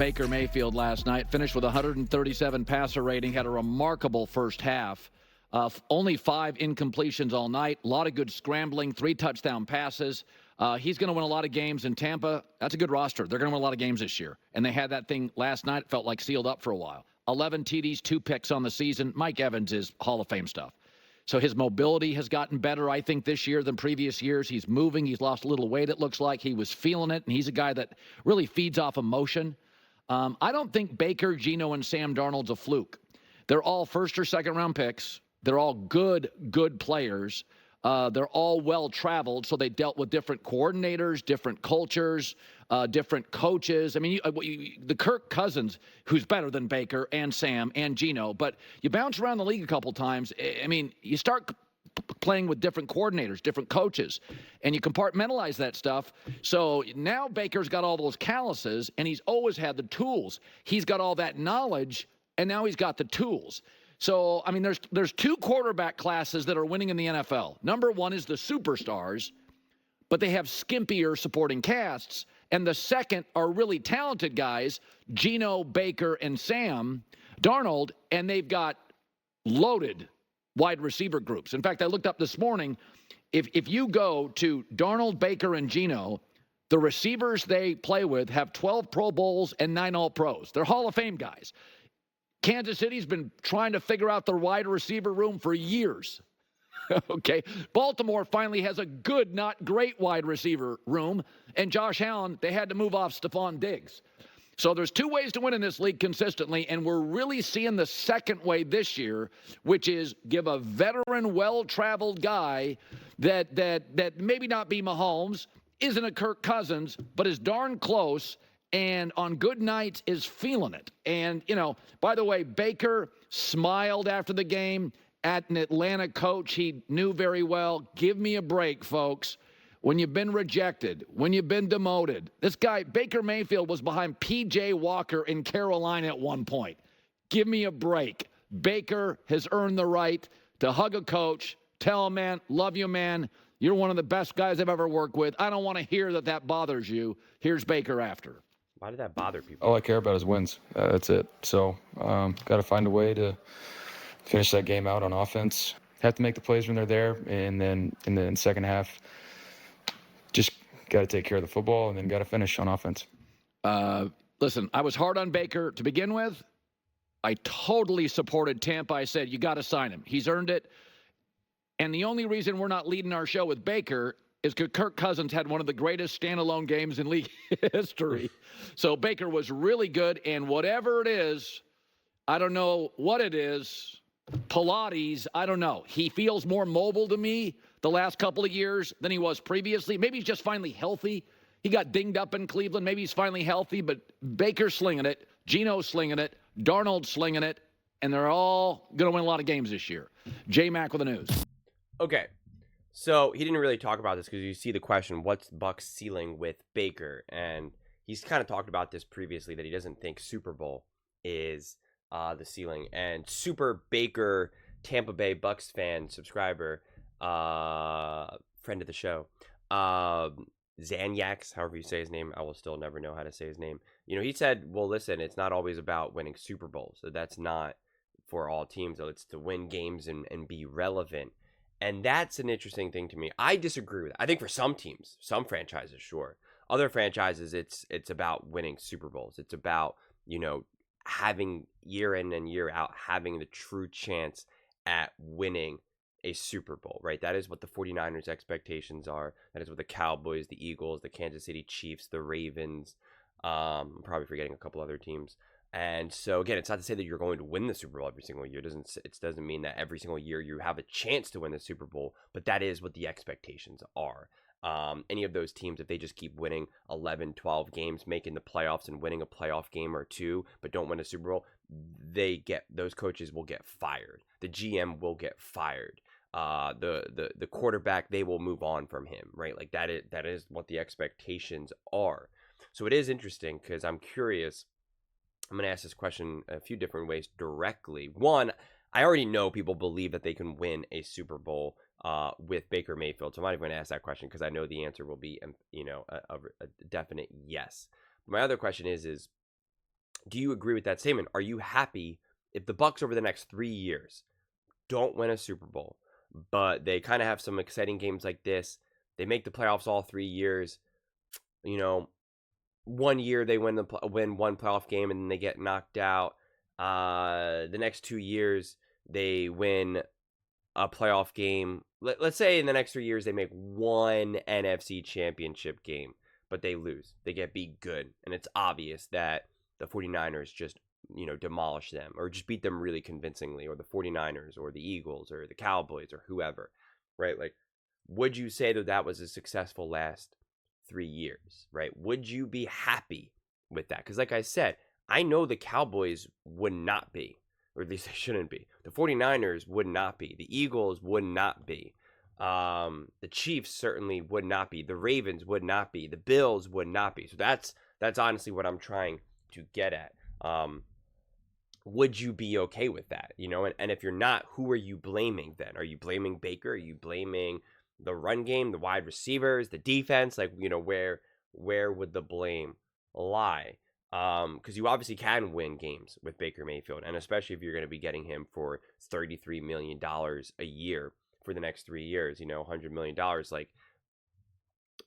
Baker Mayfield last night finished with 137 passer rating, had a remarkable first half. Only 5 incompletions all night. A lot of good scrambling, 3 touchdown passes. He's going to win a lot of games in Tampa. That's a good roster. They're going to win a lot of games this year. And they had that thing last night. Felt like sealed up for a while. 11 TDs, 2 picks on the season. Mike Evans is Hall of Fame stuff. So his mobility has gotten better, I think, this year than previous years. He's moving. He's lost a little weight, it looks like. He was feeling it, and he's a guy that really feeds off emotion. I don't think Baker, Geno, and Sam Darnold's a fluke. They're all first or second round picks. They're all good players. They're all well-traveled, so they dealt with different coordinators, different cultures, different coaches. I mean, the Kirk Cousins, who's better than Baker and Sam and Geno, but you bounce around the league a couple times. I mean, you start playing with different coordinators, different coaches, and you compartmentalize that stuff. So now Baker's got all those calluses, and he's always had the tools. He's got all that knowledge, and now he's got the tools. So, I mean, there's 2 quarterback classes that are winning in the NFL. Number 1 is the superstars, but they have skimpier supporting casts. And the second are really talented guys, Geno, Baker, and Sam Darnold, and they've got loaded wide receiver groups. In fact, I looked up this morning, if you go to Darnold, Baker, and Geno, the receivers they play with have 12 Pro Bowls and 9 All-Pros. They're Hall of Fame guys. Kansas City's been trying to figure out their wide receiver room for years. Okay. Baltimore finally has a good, not great wide receiver room. And Josh Allen, they had to move off Stephon Diggs. So there's 2 ways to win in this league consistently, and we're really seeing the second way this year, which is give a veteran, well-traveled guy that maybe not be Mahomes, isn't a Kirk Cousins, but is darn close, and on good nights is feeling it. And, you know, by the way, Baker smiled after the game at an Atlanta coach he knew very well. Give me a break, folks. When you've been rejected, when you've been demoted. This guy, Baker Mayfield, was behind P.J. Walker in Carolina at one point. Give me a break. Baker has earned the right to hug a coach, tell him, man, love you, man. You're one of the best guys I've ever worked with. I don't want to hear that bothers you. Here's Baker after. Why did that bother people? All I care about is wins. That's it. So got to find a way to finish that game out on offense. Have to make the plays when they're there, and then in the second half, just got to take care of the football and then got to finish on offense. Listen, I was hard on Baker to begin with. I totally supported Tampa. I said, you got to sign him. He's earned it. And the only reason we're not leading our show with Baker is because Kirk Cousins had one of the greatest standalone games in league history. So Baker was really good, and whatever it is, I don't know what it is, Pilates, I don't know. He feels more mobile to me the last couple of years than he was previously. Maybe he's just finally healthy. He got dinged up in Cleveland. Maybe he's finally healthy, but Baker's slinging it, Geno's slinging it, Darnold's slinging it, and they're all going to win a lot of games this year. J-Mac with the news. Okay, so he didn't really talk about this because you see the question, what's Bucs ceiling with Baker? And he's kind of talked about this previously, that he doesn't think Super Bowl is the ceiling. And Super Baker, Tampa Bay Bucs fan, subscriber, friend of the show, Zanyax, however you say his name, I will still never know how to say his name. You know, he said, well, listen, it's not always about winning Super Bowls. So that's not for all teams, though. It's to win games and be relevant. And that's an interesting thing to me. I disagree with that. I think for some teams, some franchises, sure. Other franchises, it's about winning Super Bowls. It's about, you know, having year in and year out, having the true chance at winning a Super Bowl, right? That is what the 49ers expectations are. That is what the Cowboys, the Eagles, the Kansas City Chiefs, the Ravens, I'm probably forgetting a couple other teams. And so again, it's not to say that you're going to win the Super Bowl every single year. It doesn't mean that every single year you have a chance to win the Super Bowl, but that is what the expectations are. Any of those teams, if they just keep winning 11, 12 games, making the playoffs and winning a playoff game or two, but don't win a Super Bowl, those coaches will get fired. The GM will get fired. The quarterback, they will move on from him, right? Like that is what the expectations are. So it is interesting because I'm curious. I'm going to ask this question a few different ways directly. One, I already know people believe that they can win a Super Bowl with Baker Mayfield. So I'm not even going to ask that question because I know the answer will be, you know, a definite yes. My other question is Do you agree with that statement? Are you happy if the Bucs over the next 3 years don't win a Super Bowl, but they kind of have some exciting games like this? They make the playoffs all 3 years. You know, one year they win one playoff game and then they get knocked out. The next 2 years they win a playoff game. Let's say in the next 3 years they make one NFC championship game, but they lose. They get beat good, and it's obvious that the 49ers just, demolish them or just beat them really convincingly, or the 49ers or the Eagles or the Cowboys or whoever, right? Like, would you say that that was a successful last 3 years, right? Would you be happy with that? Because like I said, I know the Cowboys would not be, or at least they shouldn't be. The 49ers would not be. The Eagles would not be. The Chiefs certainly would not be. The Ravens would not be. The Bills would not be. So that's honestly what I'm trying to get at. Would you be okay with that? And if you're not, who are you blaming then? Are you blaming Baker? Are you blaming the run game, the wide receivers, the defense? Like, where would the blame lie? Because you obviously can win games with Baker Mayfield, and especially if you're going to be getting him for $33 million a year for the next 3 years, $100 million. Like,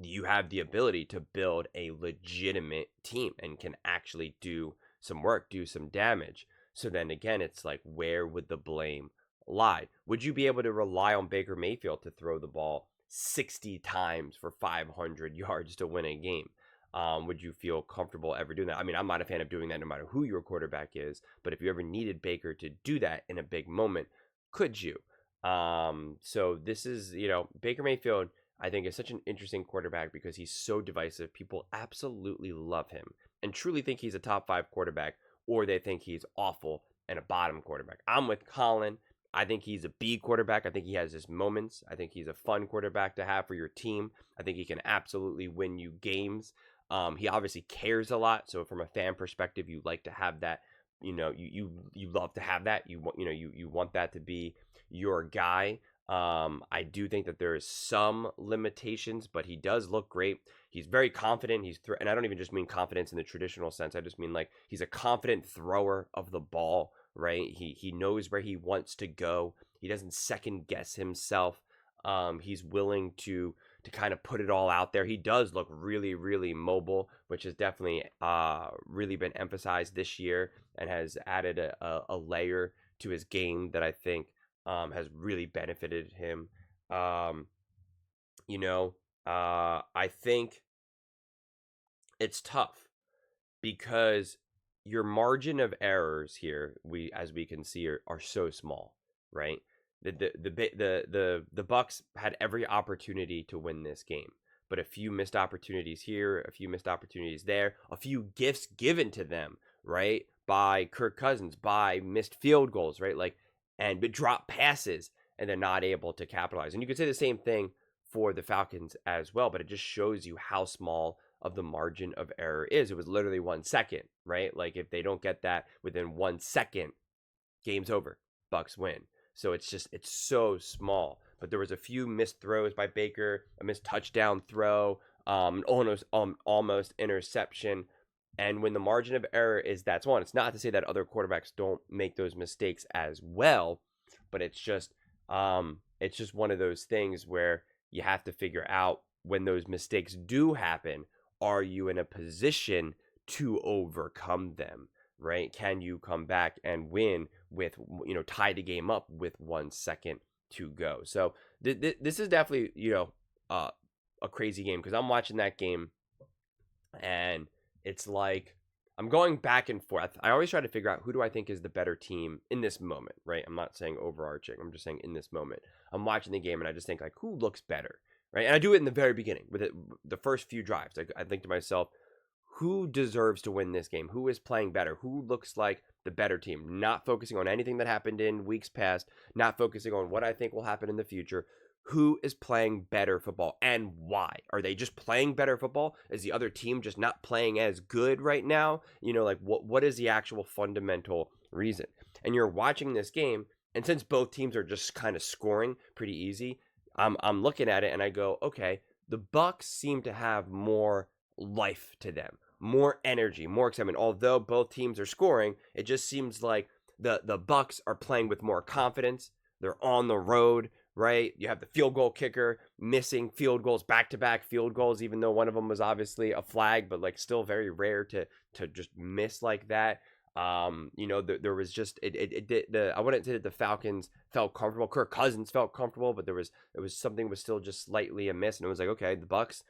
you have the ability to build a legitimate team and can actually do some work, do some damage. So then again, it's like, where would the blame lie? Would you be able to rely on Baker Mayfield to throw the ball 60 times for 500 yards to win a game? Would you feel comfortable ever doing that? I mean, I'm not a fan of doing that no matter who your quarterback is, but if you ever needed Baker to do that in a big moment, could you? So this is, Baker Mayfield, I think, is such an interesting quarterback because he's so divisive. People absolutely love him and truly think he's a top 5 quarterback, or they think he's awful and a bottom quarterback. I'm with Colin. I think he's a B quarterback. I think he has his moments. I think he's a fun quarterback to have for your team. I think he can absolutely win you games. He obviously cares a lot. So from a fan perspective, you like to have that. You love to have that. You want that to be your guy. I do think that there is some limitations, but he does look great. He's very confident. And I don't even just mean confidence in the traditional sense. I just mean like he's a confident thrower of the ball, right? He knows where he wants to go. He doesn't second guess himself. He's willing to kind of put it all out there. He does look really, really mobile, which has definitely really been emphasized this year and has added a layer to his game that I think has really benefited him. I think it's tough because your margin of errors here, as we can see, are so small, right? The Bucs had every opportunity to win this game, but a few missed opportunities here, a few missed opportunities there, a few gifts given to them, right, by Kirk Cousins, by missed field goals, right, but drop passes, and they're not able to capitalize. And you could say the same thing for the Falcons as well, but it just shows you how small of the margin of error is. It was literally 1 second, right? Like, if they don't get that within 1 second, game's over. Bucs win. So it's so small. But there was a few missed throws by Baker, a missed touchdown throw, almost interception. And when the margin of error is that small, it's not to say that other quarterbacks don't make those mistakes as well, but it's just one of those things where you have to figure out, when those mistakes do happen, are you in a position to overcome them, right? Can you come back and win with, tie the game up with 1 second to go? So this is definitely, a crazy game, because I'm watching that game and it's like I'm going back and forth. I always try to figure out, who do I think is the better team in this moment, right? I'm not saying overarching. I'm just saying in this moment. I'm watching the game and I just think, like, who looks better, right? And I do it in the very beginning with the first few drives. I think to myself, who deserves to win this game? Who is playing better? Who looks like the better team? Not focusing on anything that happened in weeks past, not focusing on what I think will happen in the future. Who is playing better football and why? Are they just playing better football? Is the other team just not playing as good right now? What is the actual fundamental reason? And you're watching this game, and since both teams are just kind of scoring pretty easy, I'm looking at it and I go, okay, the Bucs seem to have more life to them, more energy, more excitement. Although both teams are scoring, it just seems like the Bucs are playing with more confidence. They're on the road, right? You have the field goal kicker missing field goals, back-to-back field goals, even though one of them was obviously a flag, but like still very rare to just miss like that. There was just I wouldn't say that the Falcons felt comfortable. Kirk Cousins felt comfortable, but it was something was still just slightly amiss, and it was like, okay, the Bucs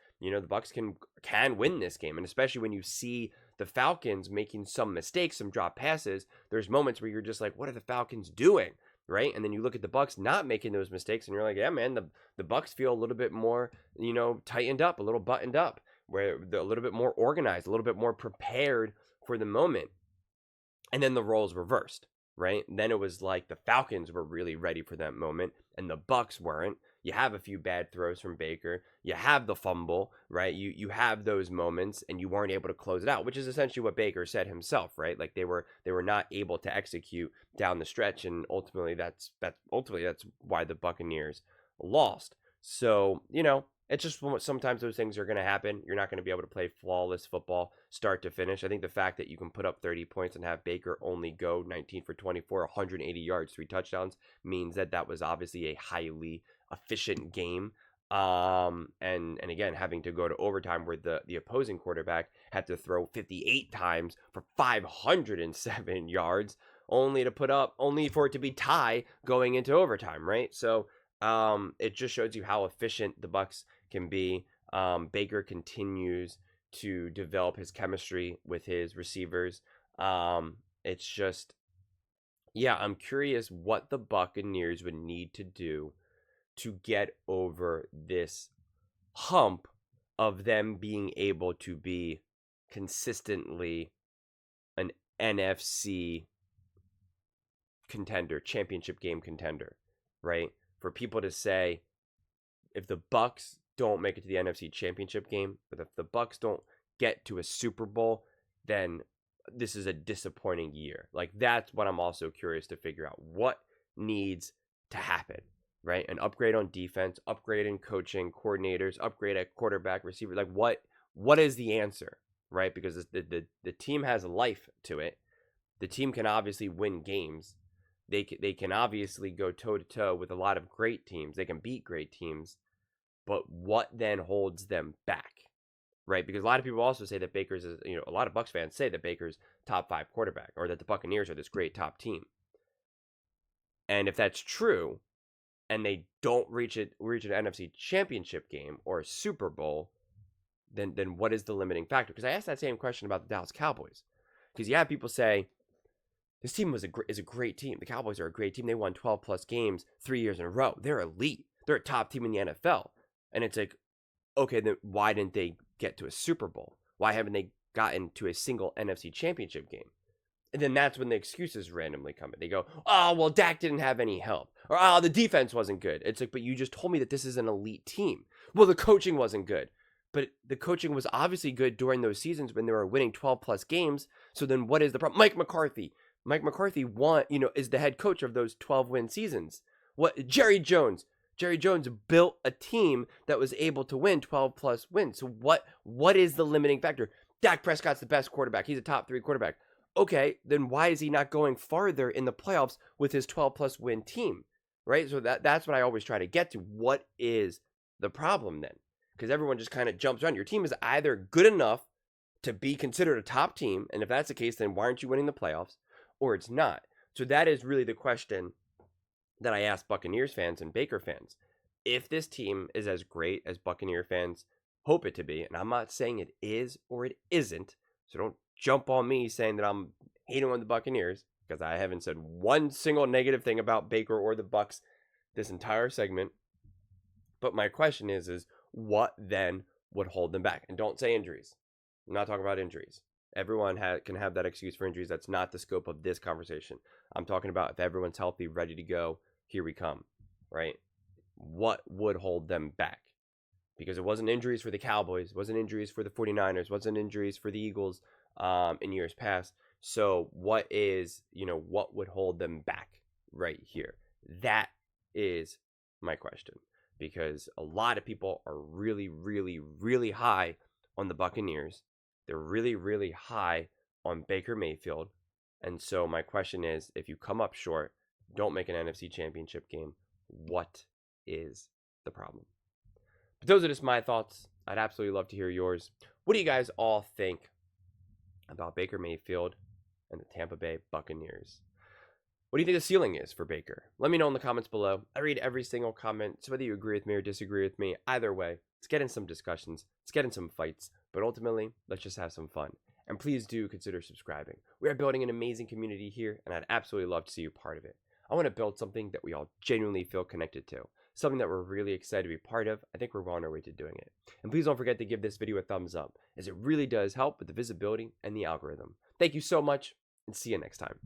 can win this game, and especially when you see the Falcons making some mistakes, some drop passes. There's moments where you're just like, what are the Falcons doing, right? And then you look at the Bucs not making those mistakes, and you're like, yeah, man, the Bucs feel a little bit more, tightened up, a little buttoned up, where they're a little bit more organized, a little bit more prepared for the moment. And then the roles reversed, right? And then it was like the Falcons were really ready for that moment, and the Bucs weren't. You have a few bad throws from Baker. You have the fumble, right? You have those moments, and you weren't able to close it out, which is essentially what Baker said himself, right? Like they were not able to execute down the stretch, and ultimately that's why the Buccaneers lost. So it's just sometimes those things are going to happen. You're not going to be able to play flawless football start to finish. I think the fact that you can put up 30 points and have Baker only go 19 for 24, 180 yards, 3 touchdowns means that was obviously a highly efficient game. And again, having to go to overtime where the opposing quarterback had to throw 58 times for 507 yards only for it to be tie going into overtime, right? So it just shows you how efficient the Bucs can be. Baker continues to develop his chemistry with his receivers. It's just, I'm curious what the Buccaneers would need to do to get over this hump of them being able to be consistently an NFC contender, championship game contender, right? For people to say, if the Bucs don't make it to the NFC Championship game, but if the Bucs don't get to a Super Bowl, then this is a disappointing year. Like that's what I'm also curious to figure out. What needs to happen, right? An upgrade on defense, upgrade in coaching, coordinators, upgrade at quarterback, receiver. Like what is the answer, right? Because the team has life to it. The team can obviously win games. They can obviously go toe-to-toe with a lot of great teams. They can beat great teams. But what then holds them back, right? Because a lot of people also say that Baker's is, a lot of Bucs fans say that Baker's top 5 quarterback, or that the Buccaneers are this great top team. And if that's true, and they don't reach an NFC Championship game or a Super Bowl, then what is the limiting factor? Because I asked that same question about the Dallas Cowboys. Because you have people say, this team is a great team. The Cowboys are a great team. They won 12 plus games 3 years in a row. They're elite. They're a top team in the NFL. And it's like, okay, then why didn't they get to a Super Bowl? Why haven't they gotten to a single NFC Championship game? And then that's when the excuses randomly come in. They go, oh, well, Dak didn't have any help. Or, oh, the defense wasn't good. It's like, but you just told me that this is an elite team. Well, the coaching wasn't good. But the coaching was obviously good during those seasons when they were winning 12 plus games. So then what is the problem? Mike McCarthy is the head coach of those 12-win seasons. Jerry Jones built a team that was able to win 12 plus wins. So what is the limiting factor? Dak Prescott's the best quarterback. He's a top 3 quarterback. Okay, then why is he not going farther in the playoffs with his 12 plus win team? Right? So that's what I always try to get to. What is the problem then? Because everyone just kind of jumps around. Your team is either good enough to be considered a top team, and if that's the case, then why aren't you winning the playoffs? Or it's not. So that is really the question that I ask Buccaneers fans and Baker fans. If this team is as great as Buccaneer fans hope it to be, and I'm not saying it is or it isn't, so don't jump on me saying that I'm hating on the Buccaneers, because I haven't said one single negative thing about Baker or the Bucs this entire segment. But my question is what then would hold them back? And don't say injuries. I'm not talking about injuries. Everyone can have that excuse for injuries. That's not the scope of this conversation. I'm talking about if everyone's healthy, ready to go, here we come, right? What would hold them back? Because it wasn't injuries for the Cowboys, it wasn't injuries for the 49ers, it wasn't injuries for the Eagles in years past. So what would hold them back right here? That is my question. Because a lot of people are really, really, really high on the Buccaneers. They're really, really high on Baker Mayfield. And so my question is, if you come up short, don't make an NFC Championship game, what is the problem? But those are just my thoughts. I'd absolutely love to hear yours. What do you guys all think about Baker Mayfield and the Tampa Bay Buccaneers? What do you think the ceiling is for Baker? Let me know in the comments below. I read every single comment, so whether you agree with me or disagree with me, either way, let's get in some discussions, let's get in some fights, but ultimately, let's just have some fun. And please do consider subscribing. We are building an amazing community here, and I'd absolutely love to see you part of it. I want to build something that we all genuinely feel connected to, something that we're really excited to be part of. I think we're on our way to doing it. And please don't forget to give this video a thumbs up, as it really does help with the visibility and the algorithm. Thank you so much, and see you next time.